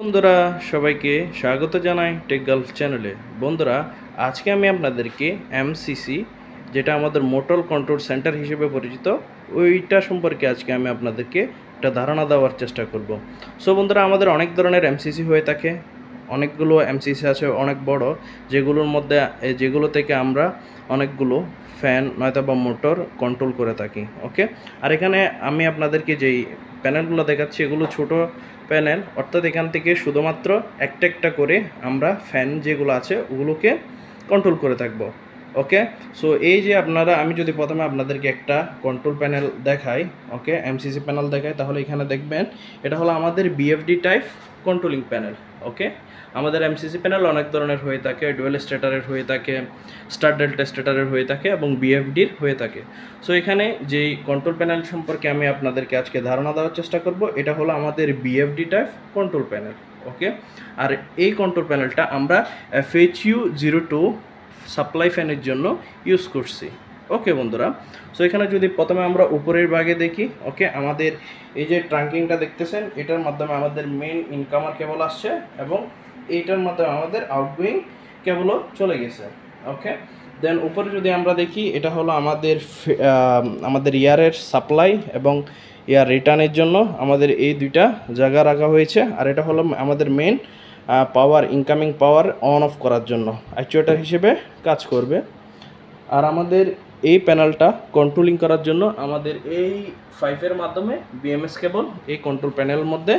বন্ধুরা সবাইকে স্বাগত জানাই টেক গার্লস চ্যানেলে। বন্ধুরা, আজকে আমি আপনাদেরকে এমসিসি, যেটা আমাদের মোটর কন্ট্রোল সেন্টার হিসেবে পরিচিত, ওইটা সম্পর্কে আজকে আমি আপনাদেরকে একটা ধারণা দেওয়ার চেষ্টা করব। সো বন্ধুরা, আমাদের অনেক ধরনের এমসিসি হয়ে থাকে, অনেকগুলো এমসিসি আছে অনেক বড়, যেগুলো থেকে আমরা অনেকগুলো ফ্যান নয়তো বা মোটর কন্ট্রোল করে থাকি। ওকে, আর এখানে আমি আপনাদেরকে যেই প্যানেলগুলো দেখাচ্ছি এগুলো ছোট প্যানেল, অর্থাৎ এখান থেকে শুধুমাত্র একটা একটা করে আমরা ফ্যান যেগুলো আছে ওগুলোকে কন্ট্রোল করে থাকবো। ওকে, সো এই যে আমি যদি প্রথমে আপনাদেরকে একটা কন্ট্রোল প্যানেল দেখাই, ওকে, এমসিসি প্যানেল দেখাই, তাহলে এখানে দেখবেন এটা হলো আমাদের বিএফডি টাইপ কন্ট্রোলিং প্যানেল। ওকে, আমাদের এমসিসি প্যানেল অনেক ধরনের হয়ে থাকে, ডুয়েল স্ট্যাটারের হয়ে থাকে, স্টার ডেল্টা স্ট্যাটারের হয়ে থাকে এবং বিএফডির হয়ে থাকে। সো এখানে যেই কন্ট্রোল প্যানেল সম্পর্কে আমি আপনাদেরকে আজকে ধারণা দেওয়ার চেষ্টা করব, এটা হলো আমাদের বিএফডি টাইপ কন্ট্রোল প্যানেল। ওকে, আর এই কন্ট্রোল প্যানেলটা আমরা FHU02 সাপ্লাই ফ্যানের জন্য ইউজ করছি। ওকে বন্ধুরা, সো এখানে যদি প্রথমে আমরা উপরের ভাগে দেখি, ওকে, আমাদের এই যে ট্রাঙ্কিংটা দেখতেছেন, এটার মাধ্যমে আমাদের মেইন ইনকামার কেবল আসছে এবং এইটার মাধ্যমে আমাদের আউটগোয়িং কেবলও চলে গেছে। ওকে, দেন উপরে যদি আমরা দেখি, এটা হলো আমাদের ইয়ারের সাপ্লাই এবং ইয়ার রিটার্নের জন্য আমাদের এই দুইটা জায়গা রাখা হয়েছে। আর এটা হলো আমাদের main power, incoming power on of করার জন্য অ্যাকচুয়েটার হিসেবে কাজ করবে। আর আমাদের এই প্যানেলটা কন্ট্রোলিং করার জন্য আমাদের এই 5-এর মাধ্যমে বিএমএস কেবল এই কন্ট্রোল প্যানেলের মধ্যে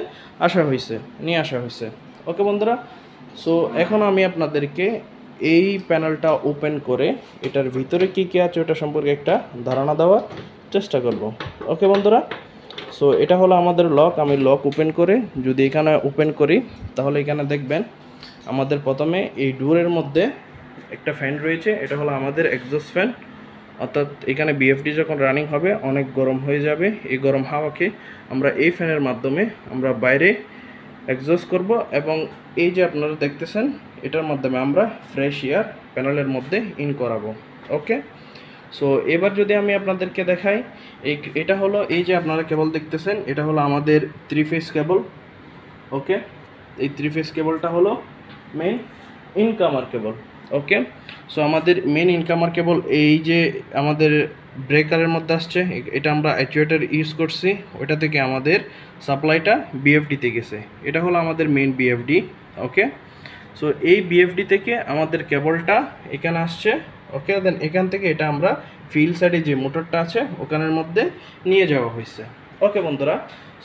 নিয়ে আসা হয়েছে। ওকে বন্ধুরা, সো এখন আমি আপনাদেরকে এই প্যানেলটা ওপেন করে এটার ভিতরে কী কী আছে ওটা সম্পর্কে একটা ধারণা দেওয়ার চেষ্টা করব। ওকে বন্ধুরা, সো এটা হলো আমাদের লক। আমি লক ওপেন করে যদি এখানে ওপেন করি, তাহলে এখানে দেখবেন আমাদের প্রথমে এই ডোরের মধ্যে একটা ফ্যান রয়েছে। এটা হলো আমাদের এক্সস্ট ফ্যান, অর্থাৎ এখানে বিএফডি যখন রানিং হবে অনেক গরম হয়ে যাবে, এই গরম হাওয়াকে আমরা এই ফ্যানের মাধ্যমে আমরা বাইরে এক্সস্ট করব এবং এই যে আপনারা দেখতেছেন এটার মাধ্যমে আমরা ফ্রেশ এয়ার প্যানেলের মধ্যে ইন করাবো। ওকে, সো এবার যদি আমি আপনাদেরকে দেখাই, এটা হলো এই যে আপনারা কেবল দেখতেছেন, এটা হলো আমাদের 3 ফেজ কেবল। ওকে, এই 3 ফেজ কেবলটা হলো মেইন ইনকামার কেবল। ওকে, সো আমাদের মেইন ইনকামার কেবল এই যে আমাদের ব্রেকারের মধ্যে আসছে, এটা আমরা অ্যাকচুয়েটার ইউজ করছি, ওইটা থেকে আমাদের সাপ্লাইটা বিএফডিতে গেছে। এটা হলো আমাদের মেইন বিএফডি। ওকে, সো এই বিএফডি থেকে আমাদের কেবলটা এখানে আসছে। ওকে, দেন এখান থেকে এটা আমরা ফিল্ড সাইডে যে মোটরটা আছে ওখানের মধ্যে নিয়ে যাওয়া হয়েছে। ওকে বন্ধুরা,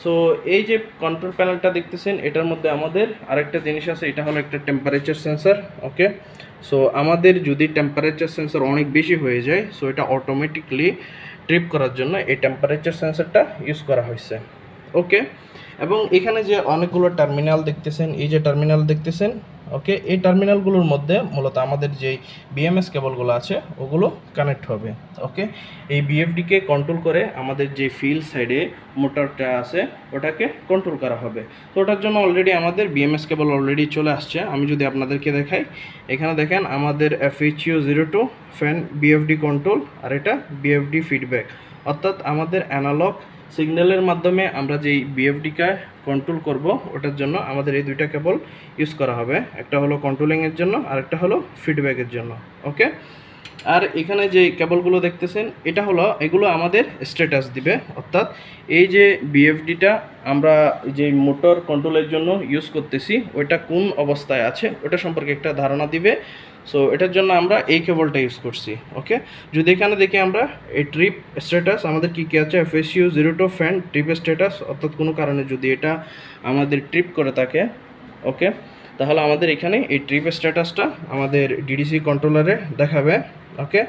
সো এই যে কন্ট্রোল প্যানেলটা দেখতেছেন, এটার মধ্যে আমাদের আরেকটা জিনিস আছে, এটা হলো একটা টেম্পারেচার সেন্সর। ওকে, সো আমাদের যদি টেম্পারেচার সেন্সর অনেক বেশি হয়ে যায়, সো এটা অটোমেটিকলি ট্রিপ করার জন্য এই টেম্পারেচার সেন্সরটা ইউজ করা হয়েছে। ওকে, এবং এখানে যে অনেকগুলো টার্মিনাল দেখতেছেন, এই যে টার্মিনাল দেখতেছেন, ওকে, এই টার্মিনালগুলোর মধ্যে মূলত আমাদের যেই বিএমএস কেবলগুলো আছে ওগুলো কানেক্ট হবে। ওকে, এই বিএফডিকে কন্ট্রোল করে আমাদের যে ফিল্ড সাইডে মোটরটা আছে ওটাকে কন্ট্রোল করা হবে। তো ওটার জন্য অলরেডি আমাদের বিএমএস কেবল অলরেডি চলে আসছে। আমি যদি আপনাদেরকে দেখাই, এখানে দেখেন আমাদের FHU02 ফ্যান বিএফডি কন্ট্রোল, আর এটা বিএফডি ফিডব্যাক, অর্থাৎ আমাদের অ্যানালগ সিগন্যালের মাধ্যমে আমরা যেই বিএফডিকে কন্ট্রোল করব ওটার জন্য আমাদের এই দুইটা কেবল ইউজ করা হবে। একটা হলো কন্ট্রোলিংয়ের জন্য আর একটা হলো ফিডব্যাকের জন্য। ওকে, আর এখানে যে কেবলগুলো দেখতেছেন এগুলো আমাদের স্ট্যাটাস দিবে, অর্থাৎ এই যে বিএফডিটা আমরা যে মোটর কন্ট্রোলের জন্য ইউজ করতেছি ওইটা কোন অবস্থায় আছে ওটা সম্পর্কে একটা ধারণা দিবে। সো এটার জন্য আমরা এই কেবলটা ইউজ করছি। ওকে, যদি এখানে দেখি আমরা এই ট্রিপ স্ট্যাটাস আমাদের কী কী আছে, FHU02 ফ্যান ট্রিপ স্ট্যাটাস, অর্থাৎ কোনো কারণে যদি এটা আমাদের ট্রিপ করে থাকে, ওকে, তাহলে আমাদের এখানে এই ট্রিপ স্ট্যাটাসটা আমাদের ডিডিসি কন্ট্রোলারে দেখাবে। ওকে,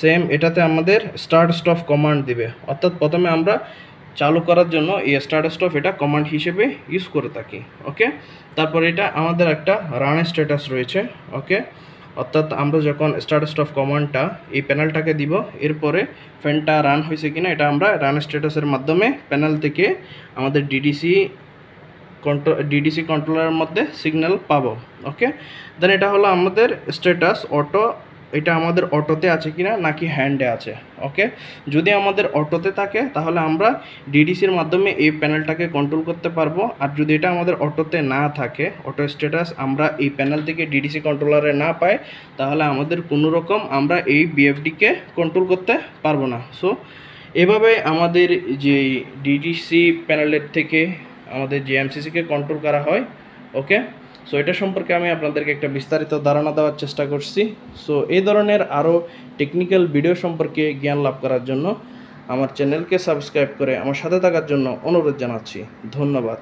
সেম এটাতে আমাদের স্টার্ট স্টপ কমান্ড দিবে, অর্থাৎ প্রথমে আমরা চালু করার জন্য এই স্টার্ট স্টপ এটা কমান্ড হিসেবে ইউজ করে থাকি। ওকে, তারপর এটা আমাদের একটা রান স্ট্যাটাস রয়েছে। ওকে, অর্থাৎ আমরা যখন স্টার্ট স্টপ কমান্ডটা এই প্যানেলটাকে দিব, এরপরে ফ্যানটা রান হয়েছে কিনা এটা আমরা রান স্ট্যাটাসের মাধ্যমে প্যানেল থেকে আমাদের ডিডিসি কন্ট্রোলারের মধ্যে সিগন্যাল পাবো। ওকে, দেন এটা হলো আমাদের স্ট্যাটাস অটো এটা আমাদের অটোতে আছে কিনা নাকি হ্যান্ডে আছে। ওকে, যদি আমাদের অটোতে থাকে তাহলে আমরা ডিডিসির মাধ্যমে এই প্যানেলটাকে কন্ট্রোল করতে পারবো। আর যদি এটা আমাদের অটোতে না থাকে, অটো স্ট্যাটাস আমরা এই প্যানেল থেকে ডিডিসি কন্ট্রোলারে না পাই, তাহলে আমাদের কোনো রকম আমরা এই বিএফডিকে কন্ট্রোল করতে পারবো না। সো এভাবে আমাদের যে ডিডিসি প্যানেলের থেকে আমাদের যে এমসিসিকে কন্ট্রোল করা হয়। ওকে, সো এটা সম্পর্কে আমি আপনাদেরকে একটা বিস্তারিত ধারণা দেওয়ার চেষ্টা করছি। সো এই ধরনের আরও টেকনিক্যাল ভিডিও সম্পর্কে জ্ঞান লাভ করার জন্য আমার চ্যানেলকে সাবস্ক্রাইব করে আমার সাথে থাকার জন্য অনুরোধ জানাচ্ছি। ধন্যবাদ।